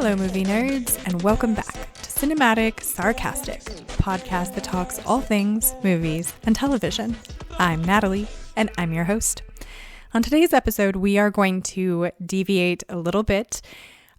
Hello, movie nerds, and welcome back to Cinematic Sarcastic, a podcast that talks all things movies and television. I'm Natalie, and I'm your host. On today's episode, we are going to deviate a little bit.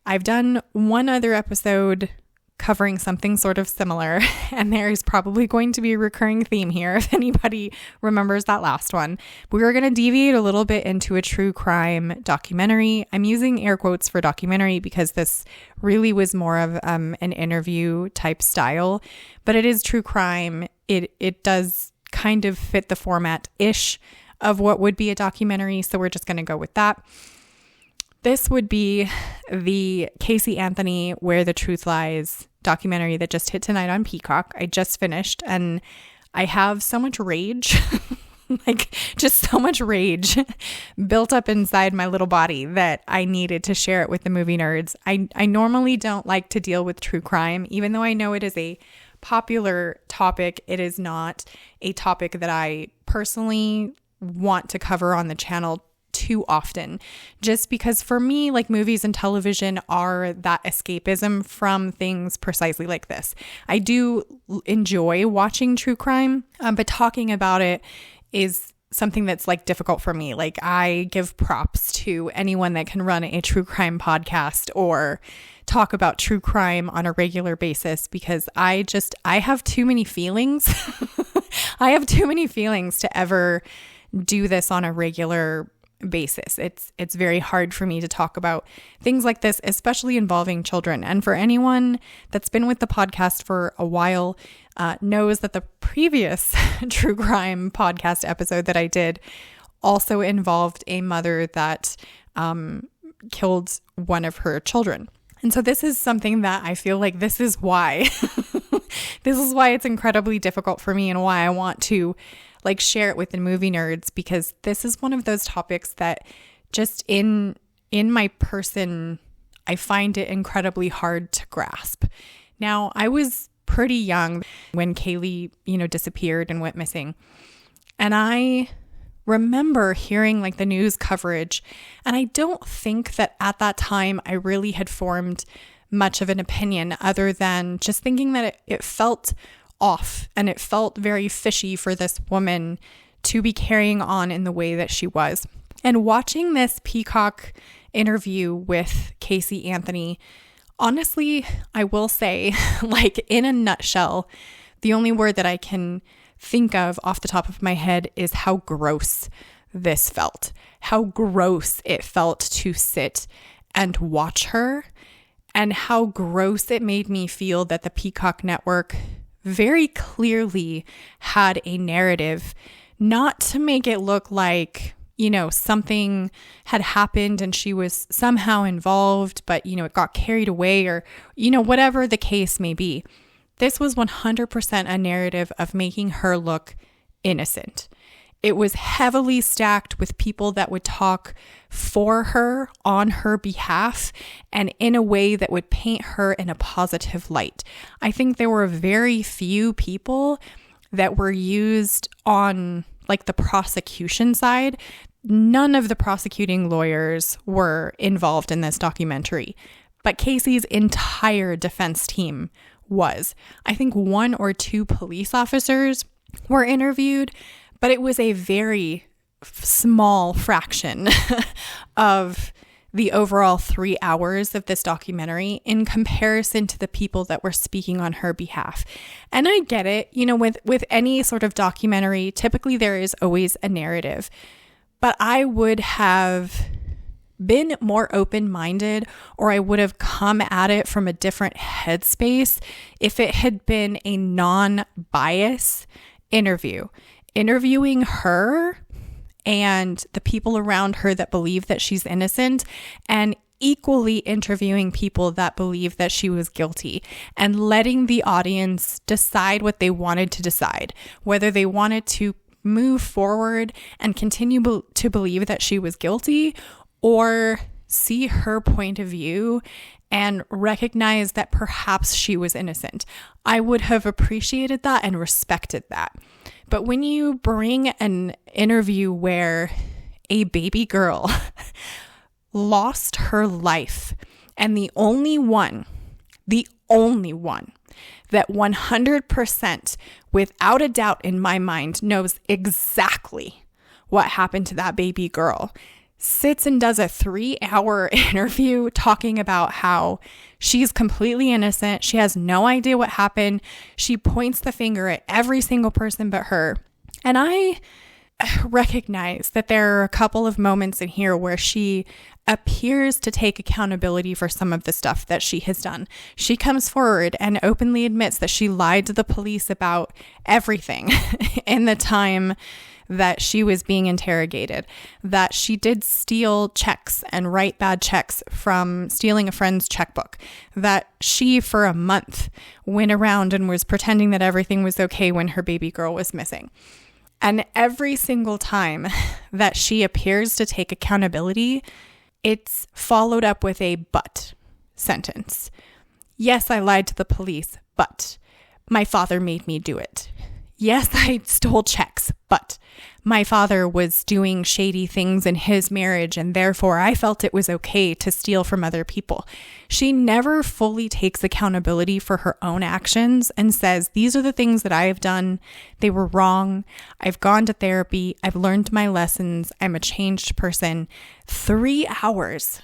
I've done one other episode covering something sort of similar, and there is probably going to be a recurring theme here if anybody remembers that last one. We are going to deviate a little bit into a true crime documentary. I'm using air quotes for documentary because this really was more of an interview type style, but it is true crime. It does kind of fit the format-ish of what would be a documentary, so we're just going to go with that. This would be the Casey Anthony Where the Truth Lies documentary that just hit tonight on Peacock. I just finished and I have so much rage, just so much rage built up inside my little body that I needed to share it with the movie nerds. I normally don't like to deal with true crime, even though I know it is a popular topic. It is not a topic that I personally want to cover on the channel too often, just because for me, like, movies and television are that escapism from things precisely like this. I do enjoy watching true crime, but talking about it is something that's like difficult for me. Like, I give props to anyone that can run a true crime podcast or talk about true crime on a regular basis, because I have too many feelings. I have too many feelings to ever do this on a regular basis. It's very hard for me to talk about things like this, especially involving children. And for anyone that's been with the podcast for a while, knows that the previous true crime podcast episode that I did also involved a mother that killed one of her children. And so this is something that I feel like this is why it's incredibly difficult for me, and why I want to share it with the movie nerds, because this is one of those topics that just in my person, I find it incredibly hard to grasp. Now, I was pretty young when Kaylee, disappeared and went missing. And I remember hearing the news coverage, and I don't think that at that time I really had formed much of an opinion, other than just thinking that it felt off, and it felt very fishy for this woman to be carrying on in the way that she was. And watching this Peacock interview with Casey Anthony, honestly, I will say, in a nutshell, the only word that I can think of off the top of my head is how gross this felt. How gross it felt to sit and watch her, and how gross it made me feel that the Peacock network very clearly had a narrative, not to make it look like, something had happened and she was somehow involved, but, it got carried away, or, whatever the case may be. This was 100% a narrative of making her look innocent. It was heavily stacked with people that would talk for her on her behalf, and in a way that would paint her in a positive light. I think there were very few people that were used on the prosecution side. None of the prosecuting lawyers were involved in this documentary, but Casey's entire defense team was. I think one or two police officers were interviewed, but it was a very small fraction of the overall 3 hours of this documentary in comparison to the people that were speaking on her behalf. And I get it, with any sort of documentary, typically there is always a narrative, but I would have been more open-minded, or I would have come at it from a different headspace if it had been a non-bias interview. Interviewing her and the people around her that believe that she's innocent, and equally interviewing people that believe that she was guilty, and letting the audience decide what they wanted to decide, whether they wanted to move forward and continue to believe that she was guilty, or see her point of view and recognize that perhaps she was innocent. I would have appreciated that and respected that. But when you bring an interview where a baby girl lost her life And the only one that 100% without a doubt in my mind knows exactly what happened to that baby girl sits and does a 3-hour interview talking about how she's completely innocent. She has no idea what happened. She points the finger at every single person but her. And I recognize that there are a couple of moments in here where she appears to take accountability for some of the stuff that she has done. She comes forward and openly admits that she lied to the police about everything in the time that she was being interrogated, that she did steal checks and write bad checks from stealing a friend's checkbook, that she for a month went around and was pretending that everything was okay when her baby girl was missing. And every single time that she appears to take accountability, it's followed up with a but sentence. Yes, I lied to the police, but my father made me do it. Yes, I stole checks, but my father was doing shady things in his marriage, and therefore I felt it was okay to steal from other people. She never fully takes accountability for her own actions and says, these are the things that I have done. They were wrong. I've gone to therapy. I've learned my lessons. I'm a changed person. 3 hours.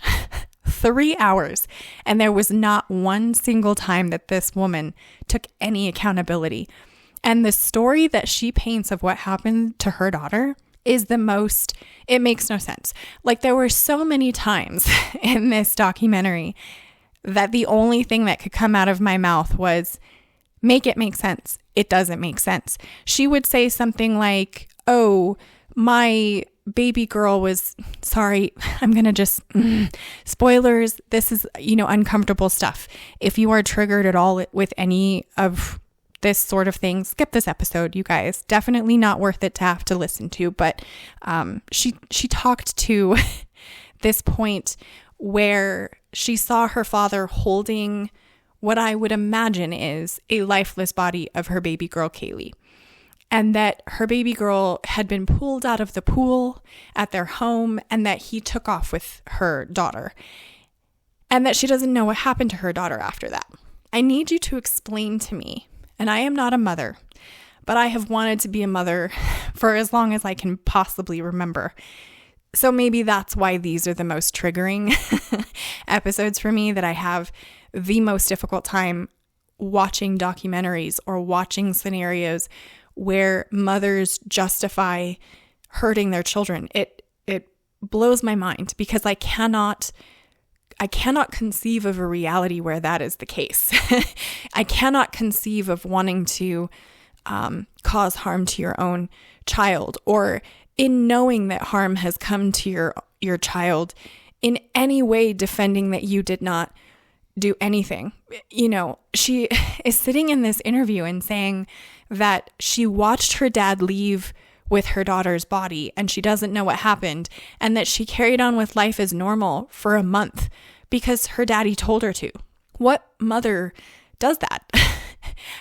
3 hours. And there was not one single time that this woman took any accountability. And the story that she paints of what happened to her daughter is it makes no sense. Like, there were so many times in this documentary that the only thing that could come out of my mouth was, make it make sense. It doesn't make sense. She would say something like, oh, my baby girl was, sorry, I'm going to just, spoilers. This is, uncomfortable stuff. If you are triggered at all with any of this sort of thing, skip this episode, you guys. Definitely not worth it to have to listen to. But she talked to this point where she saw her father holding what I would imagine is a lifeless body of her baby girl, Kaylee. And that her baby girl had been pulled out of the pool at their home, and that he took off with her daughter. And that she doesn't know what happened to her daughter after that. I need you to explain to me. And I am not a mother, but I have wanted to be a mother for as long as I can possibly remember. So maybe that's why these are the most triggering episodes for me, that I have the most difficult time watching documentaries or watching scenarios where mothers justify hurting their children. It blows my mind because I cannot conceive of a reality where that is the case. I cannot conceive of wanting to cause harm to your own child, or in knowing that harm has come to your child, in any way defending that you did not do anything. She is sitting in this interview and saying that she watched her dad leave with her daughter's body and she doesn't know what happened, and that she carried on with life as normal for a month because her daddy told her to. What mother does that?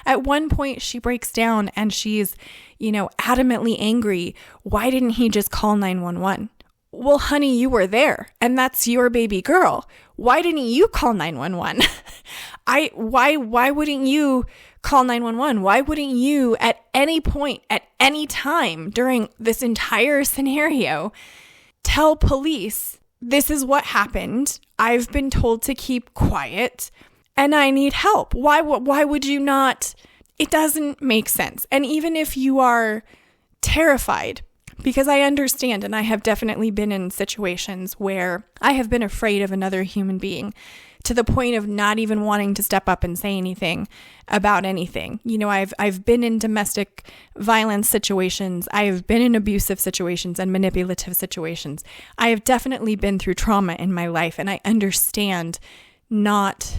At one point she breaks down and she's, adamantly angry. Why didn't he just call 911? Well, honey, you were there and that's your baby girl. Why didn't you call 911? Why wouldn't you call 911? Why wouldn't you at any point, at any time during this entire scenario, tell police, this is what happened. I've been told to keep quiet and I need help. Why would you not? It doesn't make sense. And even if you are terrified, because I understand, and I have definitely been in situations where I have been afraid of another human being to the point of not even wanting to step up and say anything about anything. I've been in domestic violence situations. I have been in abusive situations and manipulative situations. I have definitely been through trauma in my life, and I understand not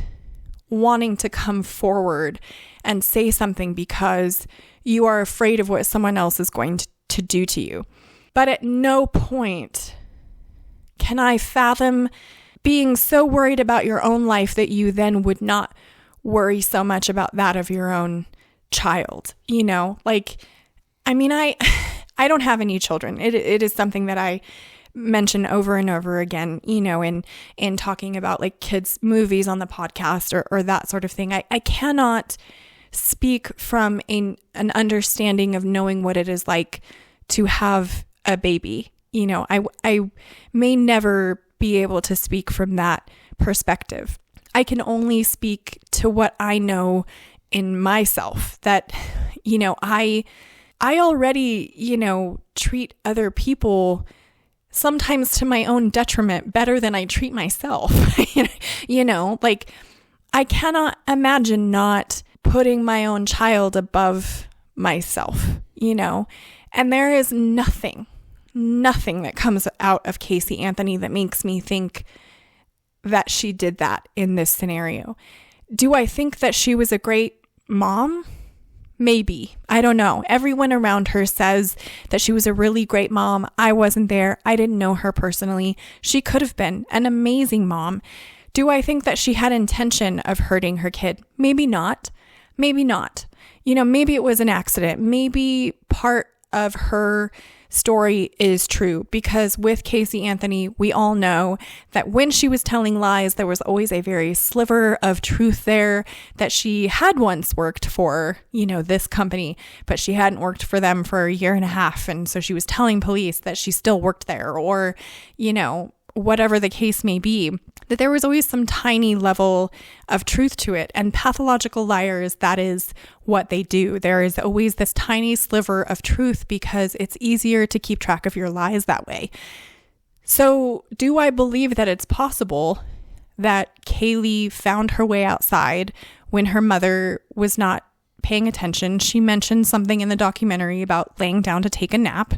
wanting to come forward and say something because you are afraid of what someone else is going to do to you. But at no point can I fathom being so worried about your own life that you then would not worry so much about that of your own child. I don't have any children. It is something that I mention over and over again, in talking about like kids' movies on the podcast or that sort of thing. I cannot speak from an understanding of knowing what it is like to have a baby. I may never be able to speak from that perspective. I can only speak to what I know in myself, that, I already, treat other people sometimes to my own detriment better than I treat myself. Like I cannot imagine not putting my own child above myself, and there is nothing that comes out of Casey Anthony that makes me think that she did that in this scenario. Do I think that she was a great mom? Maybe. I don't know. Everyone around her says that she was a really great mom. I wasn't there. I didn't know her personally. She could have been an amazing mom. Do I think that she had intention of hurting her kid? Maybe not. Maybe not. Maybe it was an accident. Maybe part of her story is true, because with Casey Anthony, we all know that when she was telling lies, there was always a very sliver of truth there, that she had once worked for, this company, but she hadn't worked for them for a year and a half. And so she was telling police that she still worked there, or, whatever the case may be, that there was always some tiny level of truth to it. And pathological liars, that is what they do. There is always this tiny sliver of truth because it's easier to keep track of your lies that way. So do I believe that it's possible that Kaylee found her way outside when her mother was not paying attention? She mentioned something in the documentary about laying down to take a nap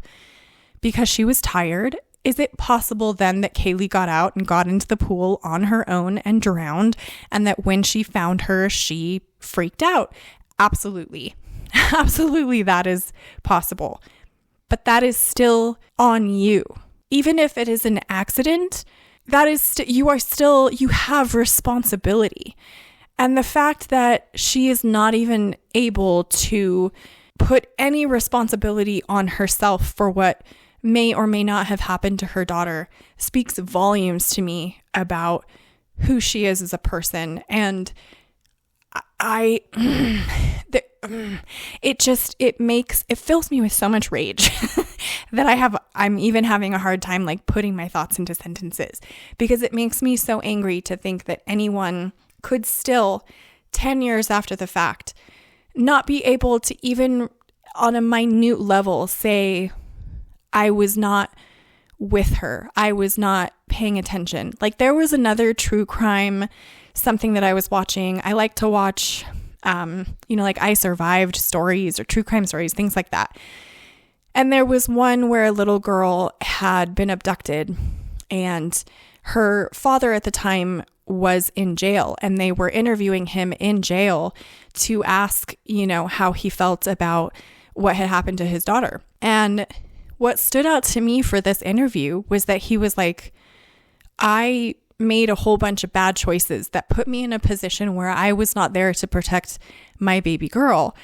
because she was tired. Is it possible then that Kaylee got out and got into the pool on her own and drowned, and that when she found her, she freaked out? Absolutely. Absolutely, that is possible. But that is still on you. Even if it is an accident, that is you have responsibility. And the fact that she is not even able to put any responsibility on herself for what may or may not have happened to her daughter speaks volumes to me about who she is as a person. And it fills me with so much rage that I'm even having a hard time like putting my thoughts into sentences, because it makes me so angry to think that anyone could still, 10 years after the fact, not be able to even on a minute level say, I was not with her. I was not paying attention. Like there was another true crime, something that I was watching. I like to watch, like I Survived stories or true crime stories, things like that. And there was one where a little girl had been abducted and her father at the time was in jail, and they were interviewing him in jail to ask, how he felt about what had happened to his daughter. And what stood out to me for this interview was that he was like, I made a whole bunch of bad choices that put me in a position where I was not there to protect my baby girl.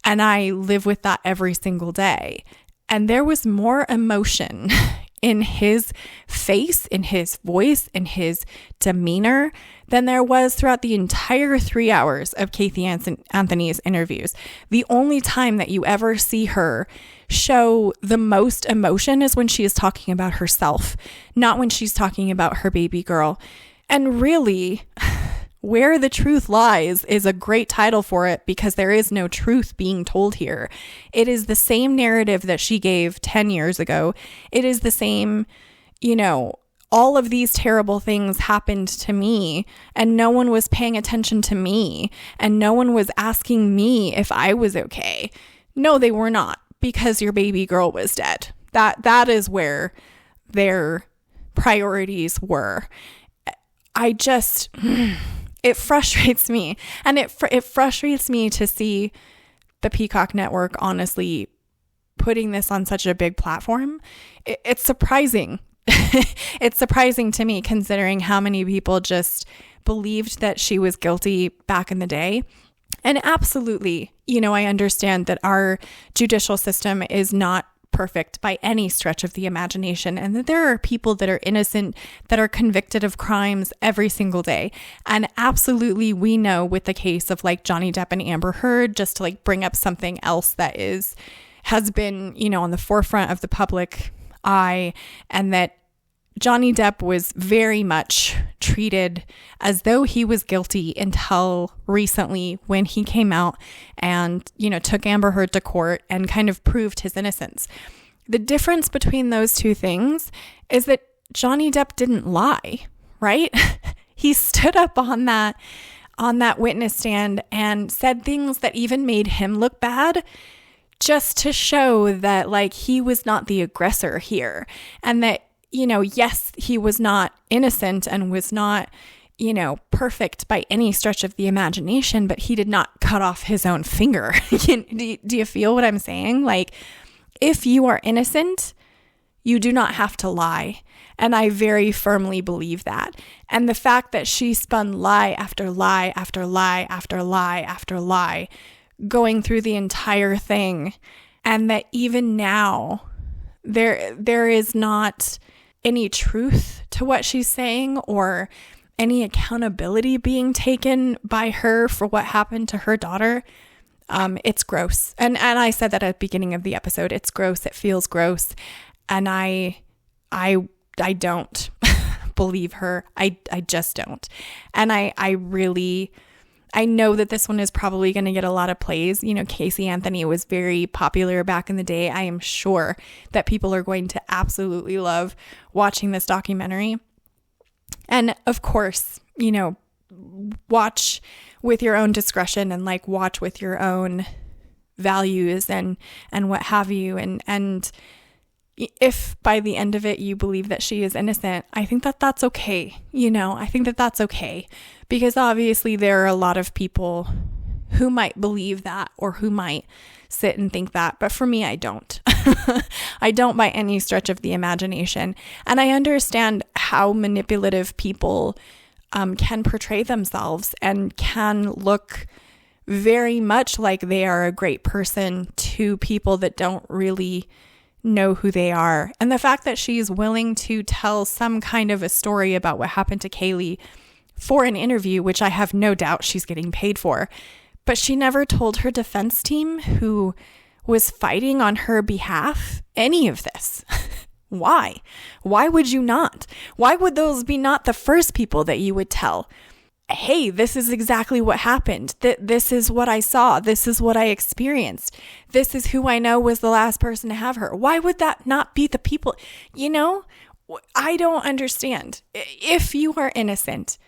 And I live with that every single day. And there was more emotion in his face, in his voice, in his demeanor than there was throughout the entire 3 hours of Casey Anthony's interviews. The only time that you ever see her show the most emotion is when she is talking about herself, not when she's talking about her baby girl. And really, Where the Truth Lies is a great title for it because there is no truth being told here. It is the same narrative that she gave 10 years ago. It is the same, all of these terrible things happened to me and no one was paying attention to me and no one was asking me if I was okay. No, they were not, because your baby girl was dead. That is where their priorities were. It frustrates me. And it frustrates me to see the Peacock Network honestly putting this on such a big platform. It's surprising. It's surprising to me considering how many people just believed that she was guilty back in the day. And absolutely, I understand that our judicial system is not perfect by any stretch of the imagination, and that there are people that are innocent that are convicted of crimes every single day. And absolutely, we know with the case of like Johnny Depp and Amber Heard, just to like bring up something else that has been, on the forefront of the public eye, and that Johnny Depp was very much treated as though he was guilty until recently, when he came out and, took Amber Heard to court and kind of proved his innocence. The difference between those two things is that Johnny Depp didn't lie, right? He stood up on that witness stand and said things that even made him look bad, just to show that like he was not the aggressor here, and that yes, he was not innocent and was not, perfect by any stretch of the imagination, but he did not cut off his own finger. Do you feel what I'm saying? Like, if you are innocent, you do not have to lie. And I very firmly believe that. And the fact that she spun lie after lie after lie after lie after lie, going through the entire thing, and that even now there is not any truth to what she's saying or any accountability being taken by her for what happened to her daughter, it's gross. And I said that at the beginning of the episode. It's gross. It feels gross. And I don't believe her. I just don't. And I know that this one is probably going to get a lot of plays. Casey Anthony was very popular back in the day. I am sure that people are going to absolutely love watching this documentary. And of course, watch with your own discretion and like watch with your own values and what have you. And if by the end of it you believe that she is innocent, I think that that's okay. I think that that's okay, because obviously there are a lot of people who might believe that or who might sit and think that. But for me, I don't. I don't by any stretch of the imagination. And I understand how manipulative people can portray themselves and can look very much like they are a great person to people that don't really know who they are. And the fact that she's willing to tell some kind of a story about what happened to Kaylee for an interview, which I have no doubt she's getting paid for, but she never told her defense team, who was fighting on her behalf, any of this. Why? Why would you not? Why would those be not the first people that you would tell? Hey, this is exactly what happened. This is what I saw. This is what I experienced. This is who I know was the last person to have her. Why would that not be the people? I don't understand. If you are innocent,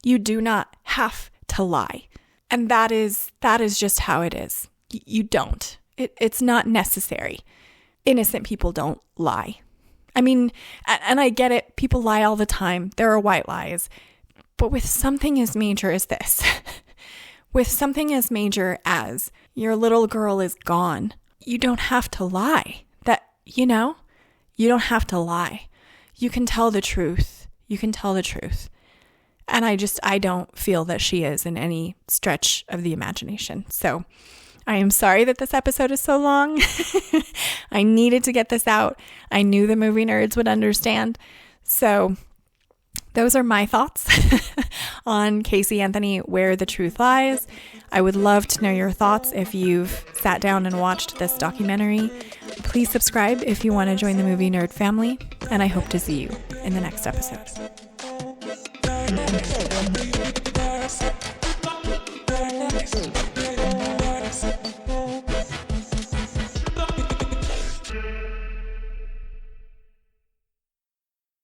you do not have to lie. And that is just how it is. You don't. It's not necessary. Innocent people don't lie. I mean, and I get it. People lie all the time. There are white lies. But with something as major as this, with something as major as your little girl is gone, you don't have to lie. You don't have to lie. You can tell the truth. You can tell the truth. And I don't feel that she is in any stretch of the imagination. So I am sorry that this episode is so long. I needed to get this out. I knew the movie nerds would understand. So those are my thoughts on Casey Anthony, Where the Truth Lies. I would love to know your thoughts if you've sat down and watched this documentary. Please subscribe if you want to join the movie nerd family, and I hope to see you in the next episode.